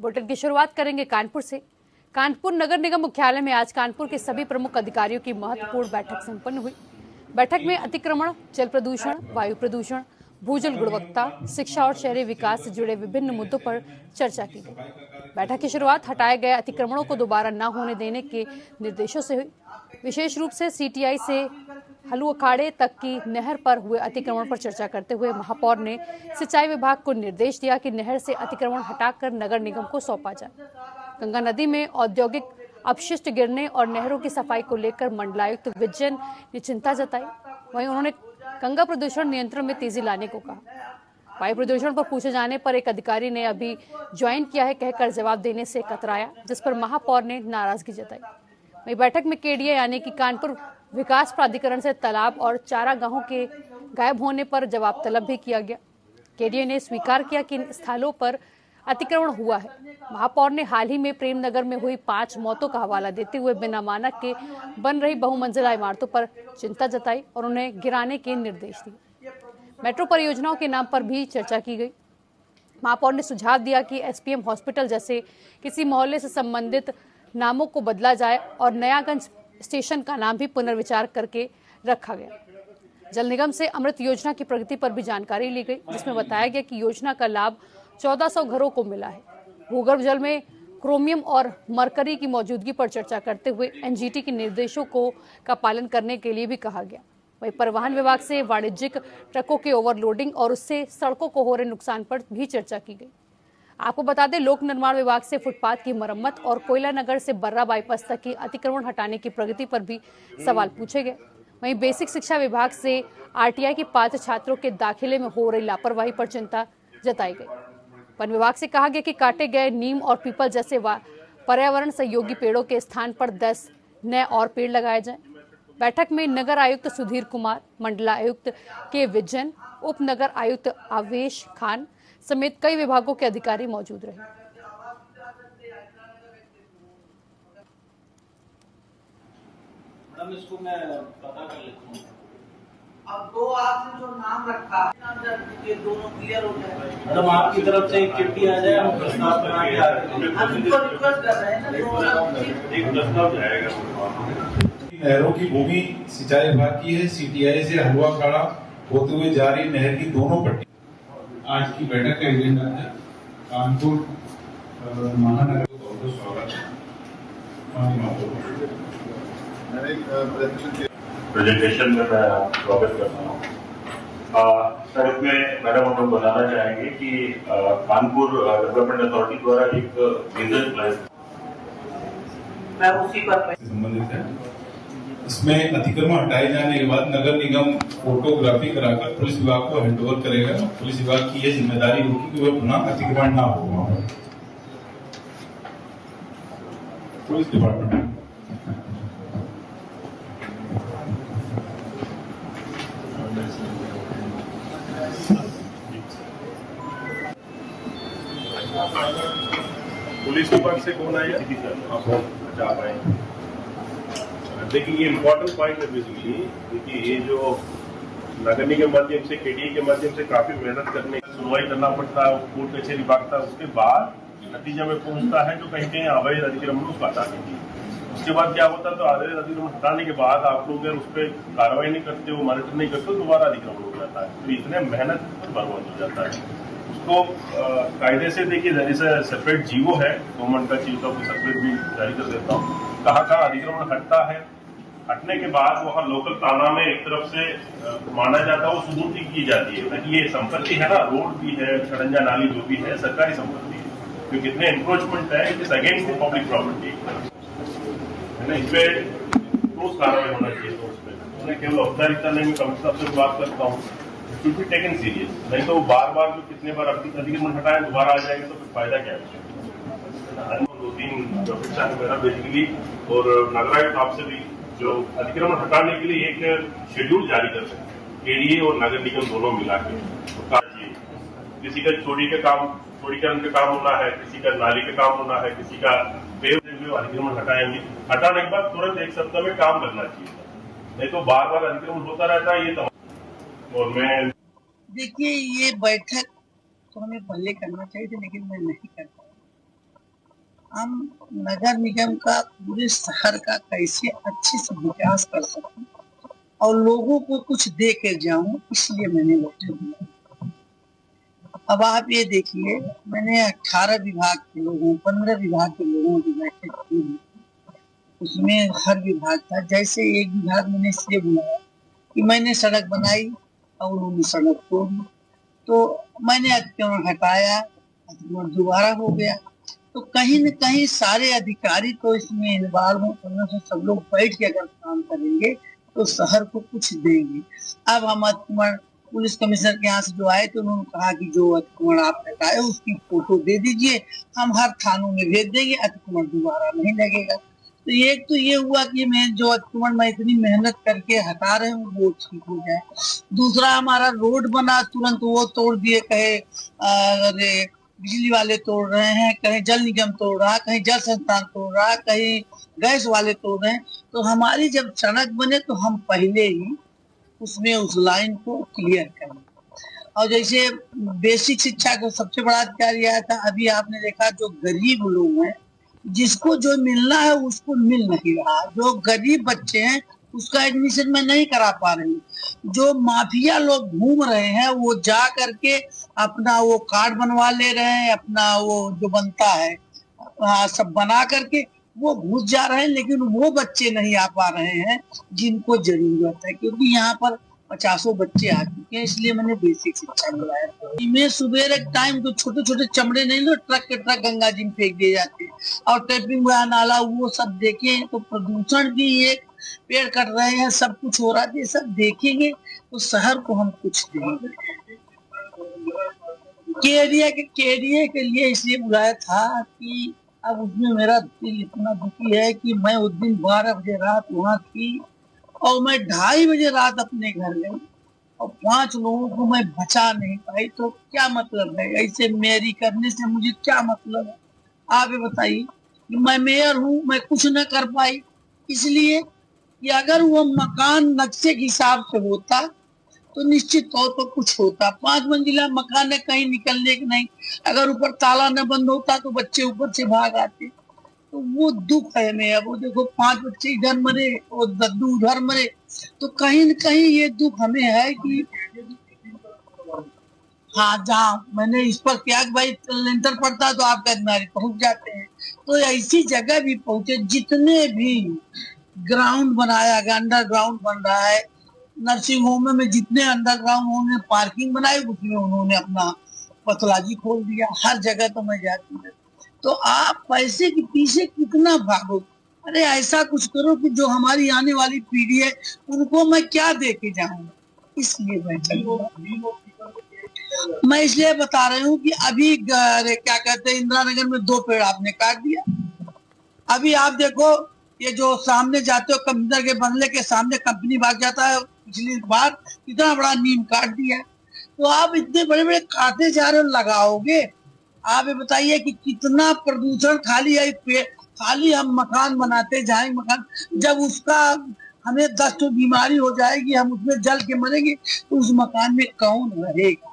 Bulletin की शुरुआत करेंगे कानपुर से। कानपुर नगर निगम मुख्यालय में आज कानपुर के सभी प्रमुख अधिकारियों की महत्वपूर्ण बैठक संपन्न हुई। बैठक में अतिक्रमण, जल प्रदूषण, वायु प्रदूषण, भूजल गुणवत्ता, शिक्षा और शहरी विकास से जुड़े विभिन्न मुद्दों पर चर्चा की गई। बैठक की शुरुआत हटाए गए अतिक्रमणों को दोबारा न होने देने के निर्देशों से हुई। विशेष रूप से सीटीआई से हलुअखाड़े तक की नहर पर हुए अतिक्रमण पर चर्चा करते हुए महापौर ने सिंचाई विभाग को निर्देश दिया कि नहर से अतिक्रमण हटाकर नगर निगम को सौंपा जाए। गंगा नदी में औद्योगिक अपशिष्ट गिरने और नहरों की सफाई को लेकर मंडलायुक्त विजयन ने चिंता जताई। वहीं उन्होंने गंगा प्रदूषण नियंत्रण में तेजी लाने को कहा। वायु प्रदूषण पर पूछे जाने पर एक अधिकारी ने अभी ज्वाइन किया है कहकर जवाब देने से कतराया, जिस पर महापौर ने नाराजगी जताई। वहीं बैठक में केडीए यानी कि कानपुर विकास प्राधिकरण से तालाब और चारागाहों के गायब होने पर जवाब तलब भी किया गया। केडीए ने स्वीकार किया कि इन स्थलों पर अतिक्रमण हुआ है। महापौर ने हाल ही में प्रेमनगर में हुई 5 मौतों का हवाला देते हुए बिना मानक के बन रही बहुमंजिला इमारतों पर चिंता जताई और उन्हें गिराने के निर्देश दिए। मेट्रो परियोजनाओं के नाम पर भी चर्चा की गई। महापौर ने सुझाव दिया कि एसपीएम हॉस्पिटल जैसे किसी मोहल्ले से संबंधित नामों को बदला जाए और नयागंज स्टेशन का नाम भी पुनर्विचार करके रखा गया। जल निगम से अमृत योजना की प्रगति पर भी जानकारी ली गई, जिसमें बताया गया कि योजना का लाभ 1400 घरों को मिला है। भूगर्भ जल में क्रोमियम और मरकरी की मौजूदगी पर चर्चा करते हुए एनजीटी के निर्देशों का पालन करने के लिए भी कहा गया। वहीं परिवहन विभाग से वाणिज्यिक ट्रकों के ओवरलोडिंग और उससे सड़कों को हो रहे नुकसान पर भी चर्चा की गई। आपको बता दें, लोक निर्माण विभाग से फुटपाथ की मरम्मत और कोयला नगर से बर्रा बाईपास तक की अतिक्रमण हटाने की प्रगति पर भी सवाल पूछे गए। वहीं बेसिक शिक्षा विभाग से आरटीआई के पात्र छात्रों के दाखिले में हो रही लापरवाही पर चिंता जताई गई। वन विभाग से कहा गया कि काटे गए नीम और पीपल जैसे पर्यावरण सहयोगी पेड़ों के स्थान पर 10 नए और पेड़ लगाए जाएं। बैठक में नगर आयुक्त सुधीर कुमार, मंडलायुक्त के विजयन, उप नगर आयुक्त आवेश खान समेत कई विभागों के अधिकारी मौजूद रहे। इसको मैं पता कर लेता हूँ। अब दो आपने जो नाम रखा है ये दोनों क्लियर हो जाए। मैडम आपकी तरफ से एक चिट्ठी आ जाए, हम प्रस्ताव बना के हम इनको रिक्वेस्ट कर रहे हैं ना, एक प्रस्ताव जाएगा। नहरों की भूमि सिंचाई विभाग की है। सीटीआई से हलुआखाड़ा होते हुए जारी नहर की दोनों पट्टी। आज की बैठक का एजेंडा है कानपुर महानगर को बहुत स्वागत है। प्रेजेंटेशन में मैं स्वागत करता हूँ। सर, इसमें मैडम हम लोग बताना चाहेंगे कि कानपुर डेवलपमेंट अथॉरिटी द्वारा एक विजन प्लान मैं उसी पर संबंधित है। इसमें अतिक्रमण हटाए जाने के बाद नगर निगम फोटोग्राफी कराकर पुलिस विभाग को हैंडओवर करेगा। पुलिस विभाग की यह जिम्मेदारी होगी कि वह पुनः अतिक्रमण ना हो। पुलिस डिपार्टमेंट पुलिस विभाग से कौन आया? अच्छा, आप आए। देखिए, ये इम्पोर्टेंट पॉइंट है बेसिकली। देखिए, ये जो नगर निगम के माध्यम से, केडीए के माध्यम से काफी मेहनत करने सुनवाई करना पड़ता है, कोर्ट कचहरी भागता है, उसके बाद नतीजा में पहुंचता है जो कहीं कहीं अवैध अतिक्रमण उसको हटाने की। उसके बाद क्या होता है, तो अवैध अतिक्रमण हटाने के बाद आप लोग अगर उस पर कार्रवाई नहीं करते हो, मॉनिटर नहीं करते हो, दोबारा अतिक्रमण हो जाता है। तो इतने मेहनत बर्बाद हो जाता है। उसको कायदे से देखिए, जैसे सेपरेट जीवो है, गवर्नमेंट का चीफ ऑफिसर सर्कुलर भी जारी कर देता हूँ। कहाँ कहाँ अतिक्रमण हटता है, हटने के बाद वहाँ लोकल थाना में एक तरफ से माना जाता है, वो सुदूरती की जाती है। ताकि ये संपत्ति है ना, रोड भी है, सड़ंजा नाली जो भी है, सरकारी संपत्ति है, क्योंकि इतने एनक्रोचमेंट है, it is against the public property है ना। इसपे ठोस कार्रवाई होना चाहिए। तो उसमें मैं केवल औपचारिकता नहीं, मैं कमिश्नर से बात करता हूँ, शुड बी टेकन सीरियस। नहीं तो बार बार जो कितने बार अतिक्रमण हटाए दोबारा आ जाएंगे तो फिर फायदा क्या है? 2-3 अपेक्षा है मेरा बेसिकली, और नगरायुक्त आपसे भी जो अतिक्रमण हटाने के लिए एक शेड्यूल जारी कर सकते हैं, केडीए और नगर निगम दोनों मिला के। किसी का चौड़ीकरण का काम होना है, किसी का नाली का काम होना है, किसी का अतिक्रमण हटाएंगे। हटाने के बाद तुरंत 1 सप्ताह में काम करना चाहिए, नहीं तो बार बार अतिक्रमण होता रहता है। ये तो और मैं देखिए, ये बैठक तो हमें पहले करना चाहिए था, लेकिन मैं नहीं कर पाया। हम नगर निगम का पूरे शहर का कैसे अच्छे से विकास कर सकूं और लोगों को कुछ दे के जाऊं, इसलिए मैंने वोट दिया। अब आप ये देखिए, मैंने 18 विभाग के लोगों 15 विभाग के लोगों की बैठक की, उसमें हर विभाग था। जैसे एक विभाग मैंने इसलिए बुलाया कि मैंने सड़क बनाई और उन्होंने सड़क तोड़ी, तो मैंने अतिक्रमण हटाया, अतिक्रमण दोबारा हो गया। तो कहीं न कहीं सारे अधिकारी तो इसमें इन्वॉल्व होने से सब लोग बैठ के अगर काम करेंगे तो शहर को कुछ देंगे। अब हम अतिक्रमण पुलिस कमिश्नर के यहाँ से जो आए तो उन्होंने कहा कि जो अतिक्रमण आप हटाए उसकी फोटो दे दीजिए, हम हर थानों में भेज देंगे, अतिक्रमण दोबारा नहीं लगेगा। तो एक तो ये हुआ कि मैं जो अतिक्रमण मैं इतनी मेहनत करके हटा रहे हूँ वो ठीक हो जाए। दूसरा, हमारा रोड बना तुरंत वो तोड़ दिए, कहे अरे बिजली वाले तोड़ रहे हैं, कहीं जल निगम तोड़ रहा है, कहीं जल संस्थान तोड़ रहा है, कहीं गैस वाले तोड़ रहे हैं। तो हमारी जब सड़क बने तो हम पहले ही उसमें उस लाइन को क्लियर करें। और जैसे बेसिक शिक्षा का सबसे बड़ा अधिकार यह था, अभी आपने देखा जो गरीब लोग हैं जिसको जो मिलना है उसको मिल नहीं रहा, जो गरीब बच्चे हैं उसका एडमिशन मैं नहीं करा पा रही। जो माफिया लोग घूम रहे हैं वो जा करके अपना वो कार्ड बनवा ले रहे हैं, अपना वो जो बनता है सब बना करके वो घुस जा रहे हैं, लेकिन वो बच्चे नहीं आ पा रहे हैं जिनको जरूरत है, क्योंकि यहाँ पर 50 बच्चे आ चुके हैं। इसलिए मैंने बेसिक शिक्षा बुलाया। मैं सुबह एक टाइम तो छोटे छोटे चमड़े नहीं लो, ट्रक के ट्रक गंगा जी में फेंक दिए जाते हैं, और टैपिंग हुआ नाला वो सब देखे तो प्रदूषण की एक पेड़ कट रहे हैं, सब कुछ हो रहा है। ये सब देखेंगे तो शहर को हम कुछ देंगे। केरिया के लिए इसलिए बुलाया था कि अब उसमें मेरा दिल इतना दुखी है कि मैं उस दिन 12 बजे रात वहाँ थी और मैं 2:30 बजे रात अपने घर गई और 5 लोगों को मैं बचा नहीं पाई। तो क्या मतलब है ऐसे मेयरी करने से, मुझे क्या मतलब है? आप ये बताइए कि मैं मेयर हूँ, मैं कुछ न कर पाई, इसलिए कि अगर वो मकान नक्शे के हिसाब से होता तो निश्चित तौर पर कुछ होता। 5 मंजिला मकान है, कहीं निकलने की नहीं, अगर ऊपर ताला न बंद होता तो बच्चे ऊपर से भाग आते। तो वो दुख है मैं, अब वो देखो 5 बच्चे इधर मरे और दद्दू उधर मरे, तो कहीं न कहीं ये दुख हमें है कि हाँ, जहाँ मैंने इस पर किया कि भाई लेंटर पड़ता तो आपके अधिकारी पहुंच जाते हैं, तो ऐसी जगह भी पहुंचे। जितने भी ग्राउंड बनाया गया, अंडरग्राउंड बन रहा है, नर्सिंग होम में जितने अंडरग्राउंड उन्होंने पार्किंग बनाई उसमें उन्होंने अपना पतलाजी खोल दिया। हर जगह तो मैं जाती हूँ, तो आप पैसे के पीछे कितना भागो? अरे ऐसा कुछ करो कि जो हमारी आने वाली पीढ़ी है उनको मैं क्या दे के जाऊंगा। इसलिए मैं चलूंगा। मैं इसलिए बता रही हूँ कि अभी क्या कहते हैं, इंदिरा नगर में 2 पेड़ आपने काट दिया। अभी आप देखो ये जो सामने जाते हो कमिश्नर के बंगले के सामने कंपनी भाग जाता है, पिछली बार इतना बड़ा नीम काट दिया। तो आप इतने बड़े बड़े काटे जा रहे हो, लगाओगे? आप ये बताइए कि कितना प्रदूषण खाली है, खाली हम मकान बनाते जाएंगे मकान, जब उसका हमें 10 तो बीमारी हो जाएगी, हम उसमें जल के मरेंगे तो उस मकान में कौन रहेगा?